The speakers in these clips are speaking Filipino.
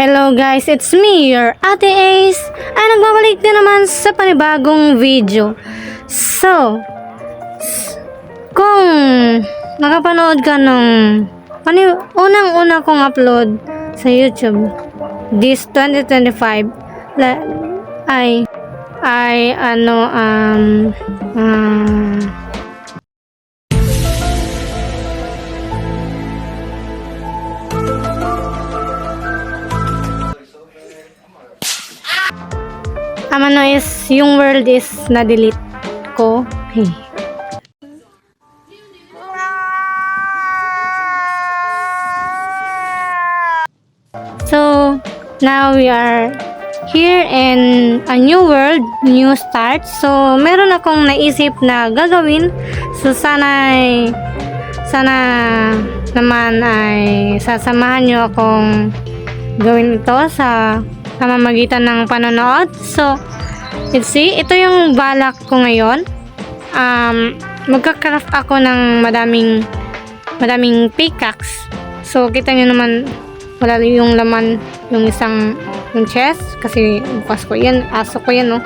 Hello guys, it's me, your Ate Ace, ay nagbabalik din naman sa panibagong video. So, kung nakapanood ka nung unang-una kong upload sa YouTube this 2025 is yung world is na-delete ko. Hey. So, now we are here in a new world, new start. So, meron akong naisip na gagawin. So, sana naman ay sasamahan nyo akong gawin ito sa pamamagitan ng panonood. So, let's see. Ito yung balak ko ngayon. Magka-craft ako ng madaming pickaxe. So, kita nyo naman, wala yung laman, yung chest. Kasi, bukas ko yan. Aso ko yan, no?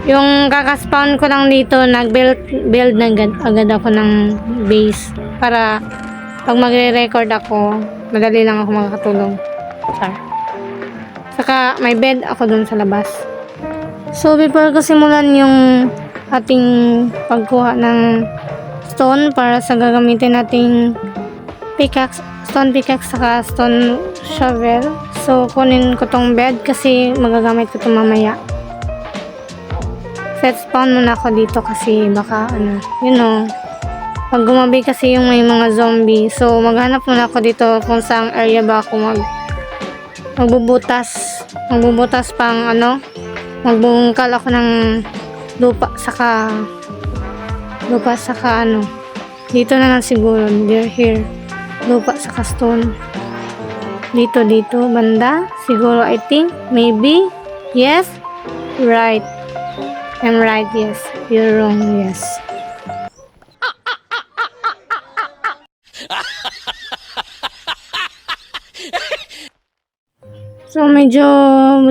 Yung kakaspawn ko lang dito, nag-build na agad ako ng base. Para, pag magre-record ako, madali lang ako makakatulog. Char. Saka may bed ako dun sa labas. So before ko simulan yung ating pagkuha ng stone para sa gagamitin nating stone pickaxe saka stone shovel. So kunin ko tong bed kasi magagamit ko ito mamaya. Set spawn muna ako dito kasi baka pag gumabi kasi yung may mga zombie. So maghanap muna ako dito kung saang area ba ako magbubutas pang magbungkal ako ng lupa saka dito na lang siguro, here lupa saka stone dito banda siguro. I think maybe yes, right, I'm right, yes, you're wrong, yes. So, medyo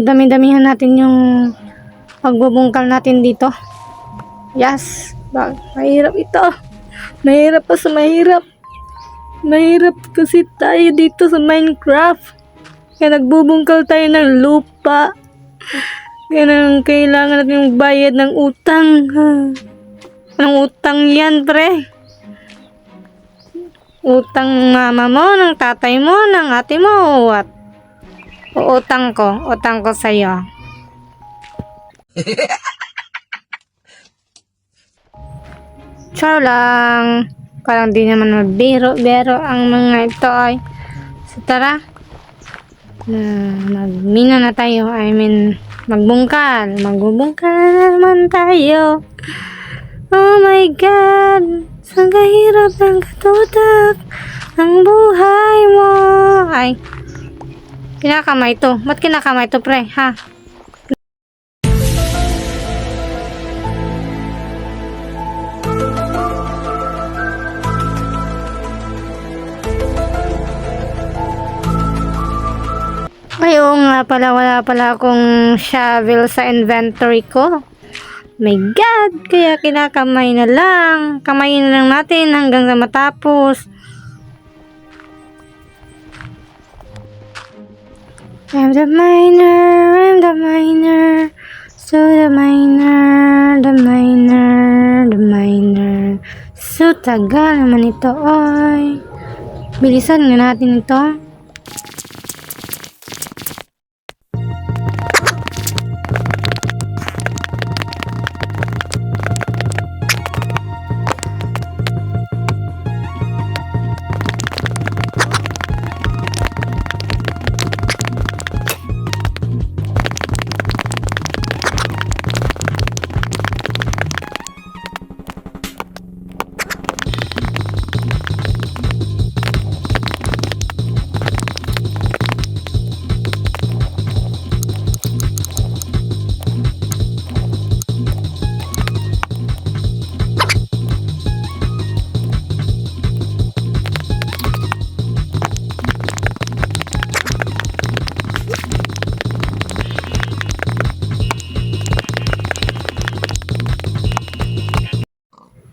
dami-damihan natin yung pagbubungkal natin dito. Yes. Mahirap ito. Mahirap pa sa mahirap. Mahirap kasi tayo dito sa Minecraft. Kaya nagbubungkal tayo ng lupa. Kaya kailangan natin magbayad ng utang. Anong utang yan, pre? Utang mama mo, ng tatay mo, ng ate mo, what? Utang ko sa'yo. Char lang. Parang di naman magbiro ang mga ito ay. So tara. Magmina na tayo. I mean, magbungkal. Magbubungkal naman tayo. Oh my God. Saan kahirap ng katutak ang buhay mo. Ay. Kinakamay to. Ba't kinakamay to, pre? Ha? Ay, oo nga pala. Wala pala akong shovel sa inventory ko. My God! Kaya kinakamay na lang. Kamayin na lang natin hanggang sa matapos. I'm the miner, so the miner. So, tagal naman ito, oy. Bilisan nga natin ito.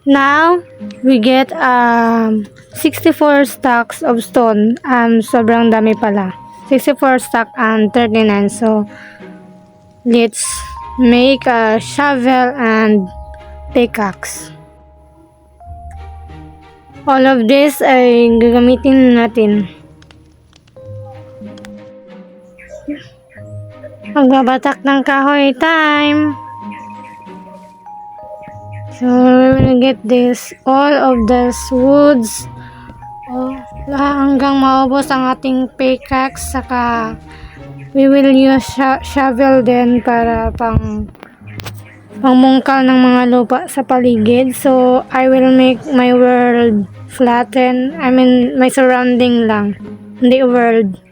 Now, we get 64 stacks of stone. Sobrang dami pala. 64 stack and 39. So, let's make a shovel and pickaxe. All of this ay gagamitin natin. Magbabatak ng kahoy time. So, we will get this, all of this woods, hanggang maubos ang ating pickaxe, saka we will use shovel din para pangmungkal ng mga lupa sa paligid. So, I will make my world flatten, my surrounding lang, hindi world.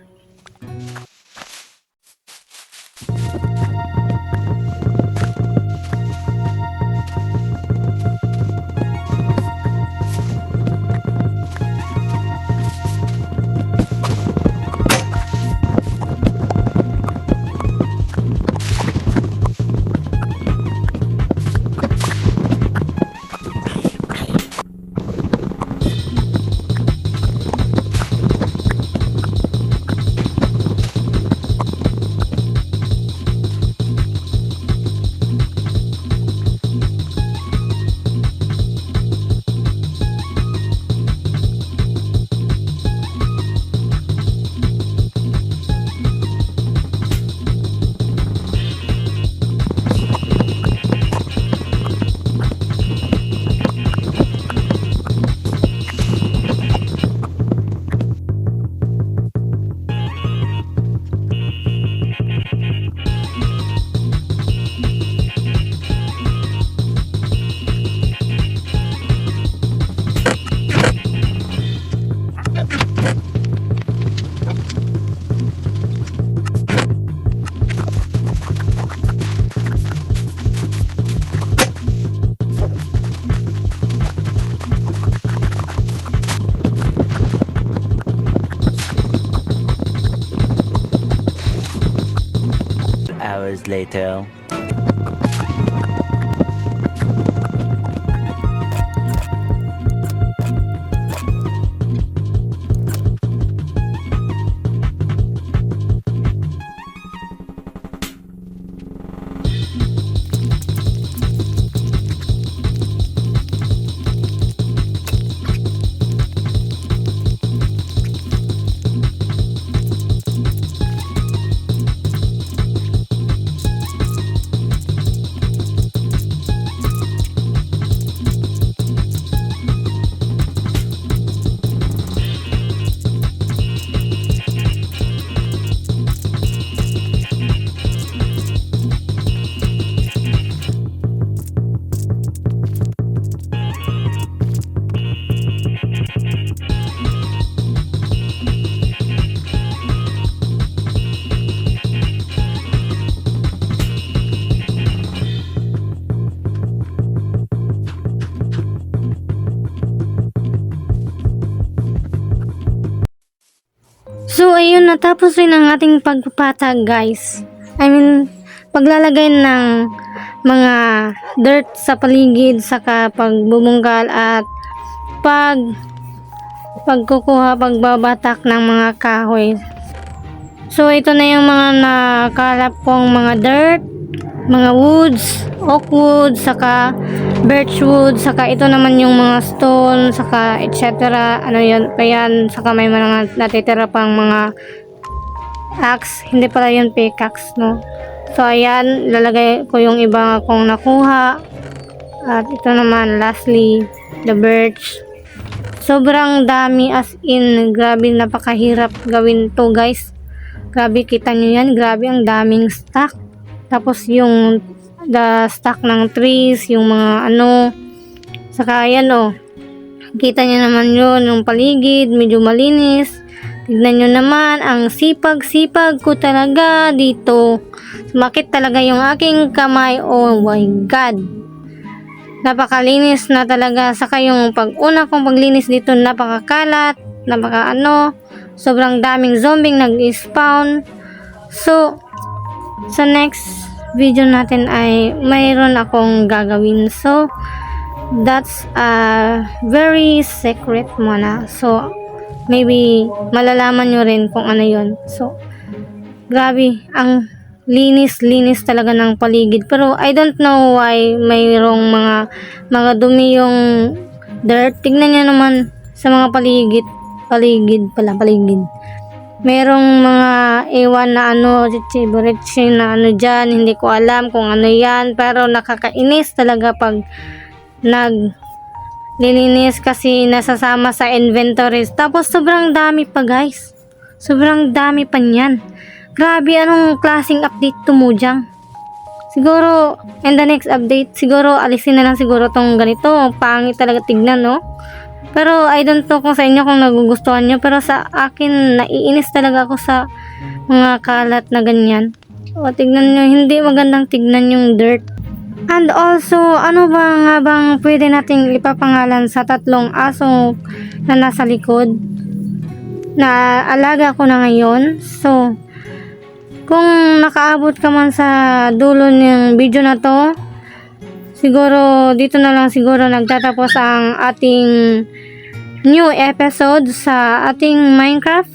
Hours later. So, ayun, natapos rin ang ating pagpapatag, guys. Paglalagay ng mga dirt sa paligid, saka pagbubungkal at pagbabatak ng mga kahoy. So, ito na yung mga nakalap kong mga dirt, mga woods, oak wood, saka birch wood, saka ito naman yung mga stone, saka etc. Ayan, saka may mga natitira pang mga axe, hindi pala yun pickaxe, no? So, ayan, lalagay ko yung iba kong nakuha. At ito naman, lastly, the birch. Sobrang dami, as in, grabe, napakahirap gawin to, guys. Grabe, kita nyo yan, grabe, ang daming stock. Tapos yung the stock ng trees, yung mga saka ayan kita nyo naman yun, yung paligid, medyo malinis. Tignan nyo naman, ang sipag-sipag ko talaga dito. Sumakit talaga yung aking kamay, oh my god. Napakalinis na talaga, saka yung pag-una kong paglinis dito, napakakalat, sobrang daming zombie nag-spawn. So, sa next video natin ay mayroon akong gagawin. So, that's very secret muna. So, maybe malalaman nyo rin kung ano yon. So, grabe, ang linis talaga ng paligid. Pero I don't know why mayroong mga dumi yung dirt. Tignan nyo naman sa mga paligid. Merong mga ewan na ano, chichiburitsi na ano dyan. Hindi ko alam kung ano yan. Pero nakakainis talaga pag naglilinis kasi nasasama sa inventories. Tapos sobrang dami pa guys. Sobrang dami pa niyan. Grabe, anong klaseng update to Mojang? Siguro, in the next update, siguro alisin na lang siguro tong ganito. Pangit talaga tignan, no? Pero I don't know kung sa inyo kung nagugustuhan nyo. Pero sa akin, naiinis talaga ako sa mga kalat na ganyan. O, tignan nyo, hindi magandang tignan yung dirt. And also, ano ba nga bang pwede nating ipapangalan sa 3 aso na nasa likod? Na alaga ko na ngayon. So, kung nakaabot ka man sa dulo ng video na to, siguro dito na lang siguro nagtatapos ang ating new episode sa ating Minecraft.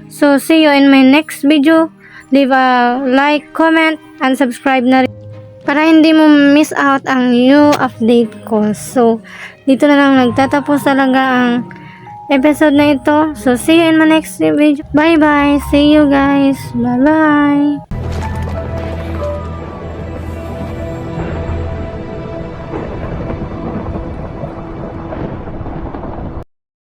So, see you in my next video. Leave a like, comment, and subscribe na rin para hindi mo miss out ang new update ko. So, dito na lang nagtatapos talaga ang episode na ito. So, see you in my next video. Bye-bye. See you guys. Bye-bye.